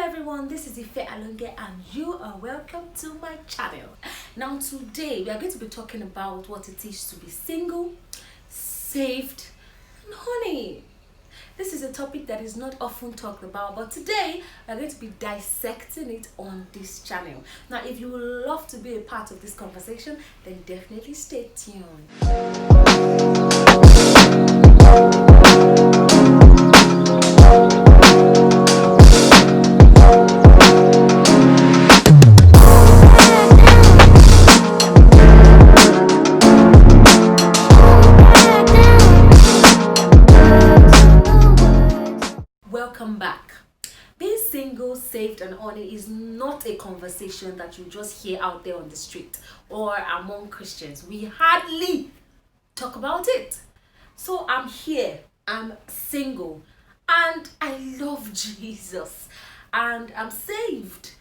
everyone, this is Ife Alonge and you are welcome to my channel. Now today we are going to be talking about what it is to be single, saved and honey. This is a topic that is not often talked about, but today we are going to be dissecting it on this channel. Now if you would love to be a part of this conversation, then definitely stay tuned. Welcome back. Being single, saved and honey is not a conversation that you just hear out there on the street or among Christians. We hardly talk about it. So I'm here, I'm single and I love Jesus and I'm saved.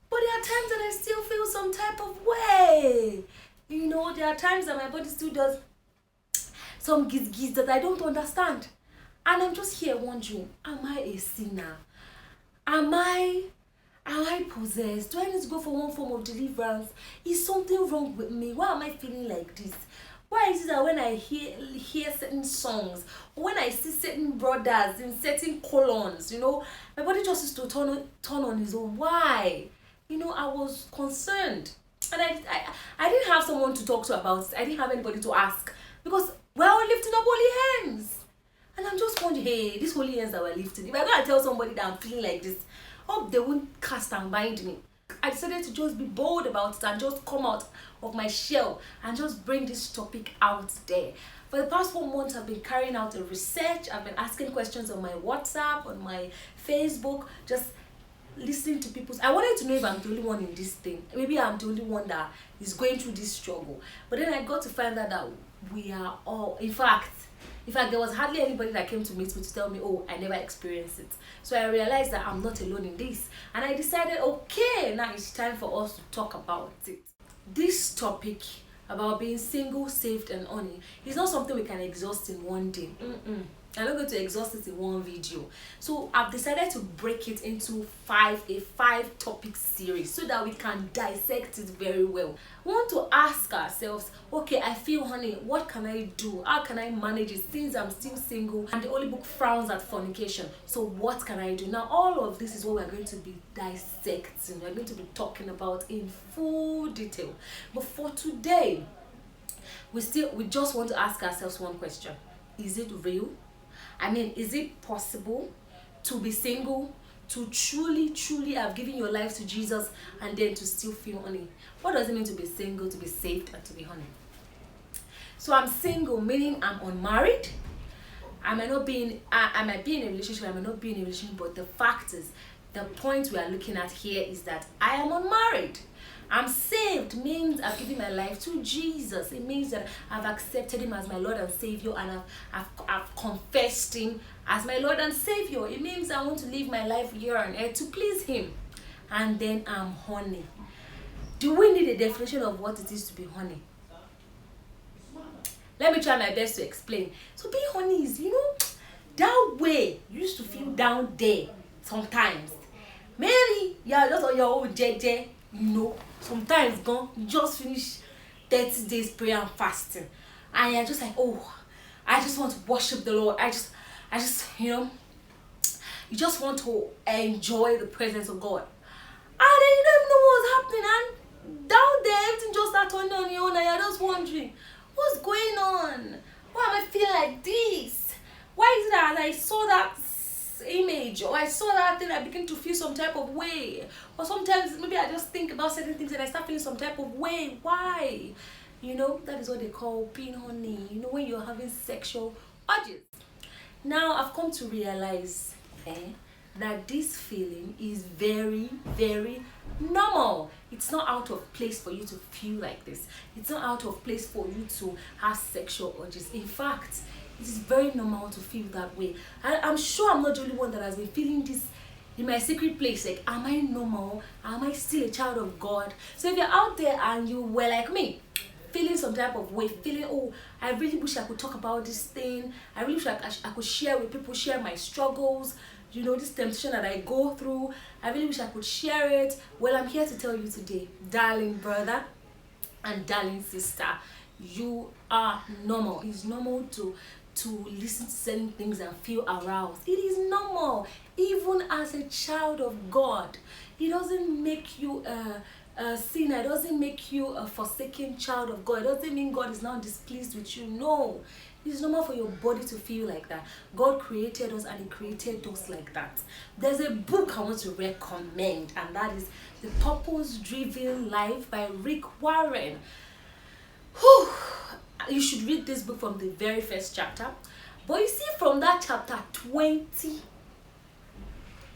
But there are times that I still feel some type of way. You know, there are times that my body still does some giz that I don't understand. And I'm just here wondering, am I a sinner? Am I possessed? Do I need to go for one form of deliverance? Is something wrong with me? Why am I feeling like this? Why is it that when I hear certain songs, or when I see certain brothers in certain colons, you know, my body just used to turn on his own? Why? You know, I was concerned. And I didn't have someone to talk to about it. I didn't have anybody to ask. Because we're all lifting up holy hands. And I'm just wondering, hey, these holy hands that we're lifting, if I'm going to tell somebody that I'm feeling like this, hope they won't cast and bind me. I decided to just be bold about it and just come out of my shell and just bring this topic out there. For the past 4 months, I've been carrying out a research. I've been asking questions on my WhatsApp, on my Facebook, just listening to people. I wanted to know if I'm the only one in this thing. Maybe I'm the only one that is going through this struggle. But then I got to find out that we are all, in fact, there was hardly anybody that came to meet me to tell me, oh, I never experienced it. So I realized that I'm not alone in this. And I decided, okay, now it's time for us to talk about it. This topic about being single, saved and honey is not something we can exhaust in one day. I'm not going to exhaust it in one video. So I've decided to break it into a five topic series so that we can dissect it very well. We want to ask ourselves, okay, I feel honey, what can I do? How can I manage it since I'm still single and the Holy Book frowns at fornication? So what can I do? Now all of this is what we're going to be dissecting. We're going to be talking about in full detail. But for today, we just want to ask ourselves one question. Is it real? I mean, is it possible to be single, to truly have given your life to Jesus and then to still feel honey? What does it mean to be single, to be saved and to be honey? So I'm single, meaning I'm unmarried. I might be in a relationship, I might not be in a relationship, but the fact is, the point we are looking at here is that I am unmarried. I'm saved means I've given my life to Jesus. It means that I've accepted him as my Lord and Savior and I've confessed him as my Lord and Savior. It means I want to live my life here on earth to please him. And then I'm honey. Do we need a definition of what it is to be honey? Let me try my best to explain. So being honey is, you know, that way you used to feel down there sometimes. Maybe you're just on your own JJ. You know, sometimes you just finish 30 days prayer and fasting and you're just like, oh, I just want to worship the Lord. I just you know, you just want to enjoy the presence of God, and then you don't even know what's happening, and down there everything just starts turning on your own and you're just wondering, what's going on? Why am I feeling like this? Why is it that I saw that image or I saw that thing, I begin to feel some type of way? Or sometimes maybe I just think about certain things and I start feeling some type of way. Why? You know, that is what they call being honey. You know, when you're having sexual urges. Now I've come to realize that this feeling is very, very normal. It's not out of place for you to feel like this. It's not out of place for you to have sexual urges. In fact, it is very normal to feel that way. I'm sure I'm not the only one that has been feeling this in my secret place. Like, am I normal? Am I still a child of God? So if you're out there and you were like me, feeling some type of way, feeling, oh, I really wish I could talk about this thing. I really wish I could share with people, share my struggles. this temptation that I go through. I really wish I could share it. Well, I'm here to tell you today, darling brother and darling sister, you are normal. It's normal to listen to certain things and feel aroused. It is normal. Even as a child of God, it doesn't make you a sinner. It doesn't make you a forsaken child of God. It doesn't mean God is now displeased with you. No. It's normal for your body to feel like that. God created us and He created us like that. There's a book I want to recommend, and that is The Purpose Driven Life by Rick Warren. Whew. You should read this book from the very first chapter. But you see, from that chapter 20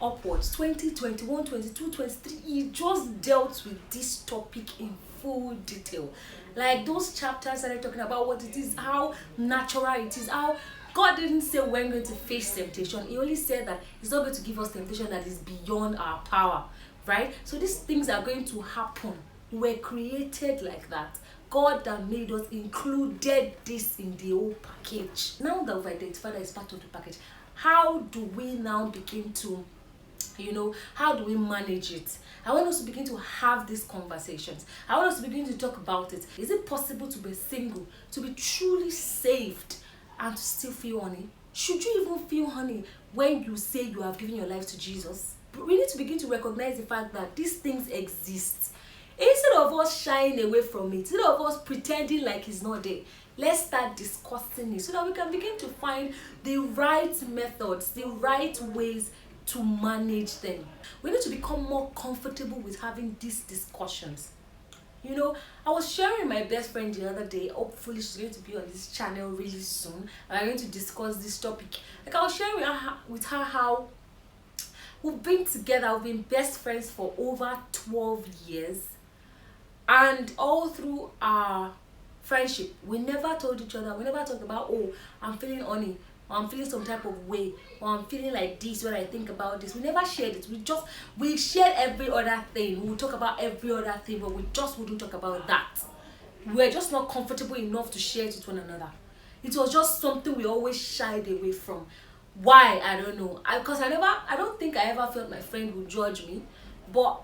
upwards, 20, 21, 22, 23, he just dealt with this topic in full detail. Like those chapters that are talking about what it is, how natural it is, how God didn't say we're going to face temptation. He only said that He's not going to give us temptation that is beyond our power, right? So these things are going to happen. We're created like that. God that made us included this in the whole package. Now that we've identified that it's part of the package, how do we now begin to how do we manage it? I want us to begin to have these conversations. I want us to begin to talk about it. Is it possible to be single, to be truly saved, and to still feel honey? Should you even feel honey when you say you have given your life to Jesus? We need to begin to recognize the fact that these things exist. Instead of us shying away from it, instead of us pretending like it's not there, let's start discussing it so that we can begin to find the right methods, the right ways to manage them. We need to become more comfortable with having these discussions. I was sharing with my best friend the other day. Hopefully she's going to be on this channel really soon. I'm going to discuss this topic. Like I was sharing with her how we've been together, we've been best friends for over 12 years. And all through our friendship, we never told each other, we never talked about, oh, I'm feeling honey, or I'm feeling some type of way, or I'm feeling like this when I think about this. We never shared it. We shared every other thing. We would talk about every other thing, but we just wouldn't talk about that. We were just not comfortable enough to share it with one another. It was just something we always shied away from. Why? I don't know. Because I don't think I ever felt my friend would judge me, but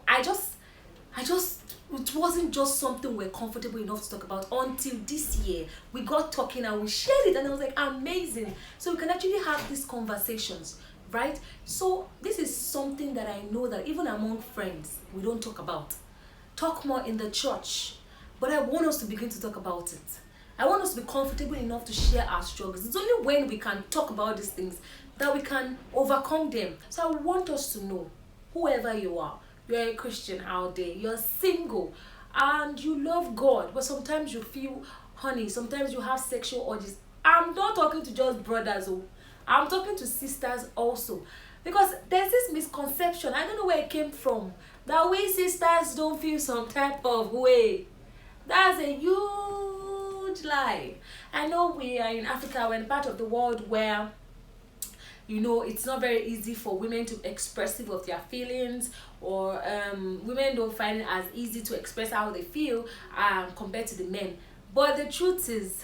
it wasn't just something we're comfortable enough to talk about until this year. We got talking and we shared it, and I was like, amazing. So we can actually have these conversations, right? So this is something that I know that even among friends, we don't talk about. Talk more in the church. But I want us to begin to talk about it. I want us to be comfortable enough to share our struggles. It's only when we can talk about these things that we can overcome them. So I want us to know, whoever you are, you're a Christian out there, you're single, and you love God, but sometimes you feel honey, sometimes you have sexual urges. I'm not talking to just brothers, I'm talking to sisters also. Because there's this misconception, I don't know where it came from, that we sisters don't feel some type of way. That's a huge lie. I know we are in Africa, we're in part of the world where it's not very easy for women to expressive of their feelings, or women don't find it as easy to express how they feel compared to the men. But the truth is,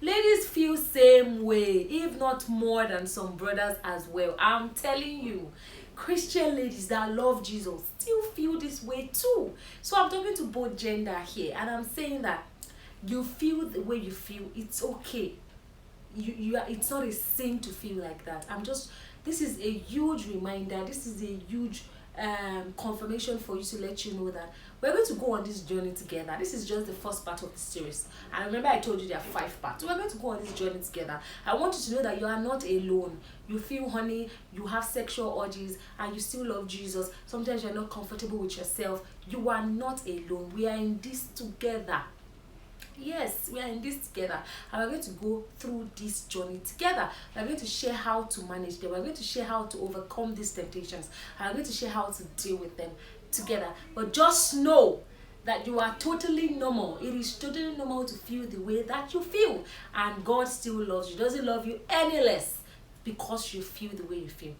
ladies feel same way, if not more than some brothers as well. I'm telling you, Christian ladies that love Jesus still feel this way too. So I'm talking to both gender here, and I'm saying that you feel the way you feel, it's okay. It's not a sin to feel like that. This is a huge reminder, this is a huge confirmation for you, to let you know that we're going to go on this journey together. This is just the first part of the series, and remember I told you there are 5 parts. So we're going to go on this journey together. I want you to know that you are not alone. You feel honey, you have sexual urges, and you still love Jesus. Sometimes you're not comfortable with yourself. You are not alone. We are in this together. Yes, we are in this together, and we're going to go through this journey together. We're going to share how to manage them. We're going to share how to overcome these temptations. And we're going to share how to deal with them together. But just know that you are totally normal. It is totally normal to feel the way that you feel, and God still loves you. Doesn't love you any less because you feel the way you feel.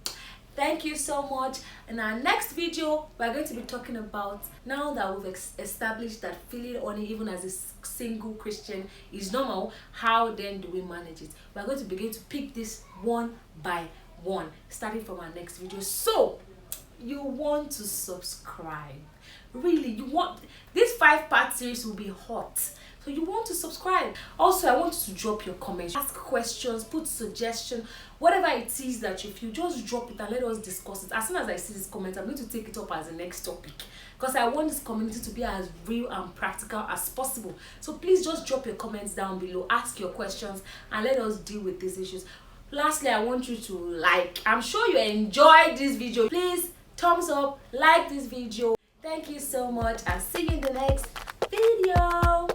Thank you so much. In our next video, we're going to be talking about, now that we've established that feeling honey even as a single Christian is normal, how then do we manage it? We're going to begin to pick this one by 1 starting from our next video. So you want to subscribe. Really, you want this 5-part series will be hot, so you want to subscribe. Also, I want you to drop your comments, ask questions, put suggestions, whatever it is that you feel, just drop it and let us discuss it. As soon as I see this comment, I'm going to take it up as the next topic, because I want this community to be as real and practical as possible. So please just drop your comments down below, ask your questions, and let us deal with these issues. Lastly, I want you to like. I'm sure you enjoyed this video. Please thumbs up, like this video. Thank you so much, and see you in the next video.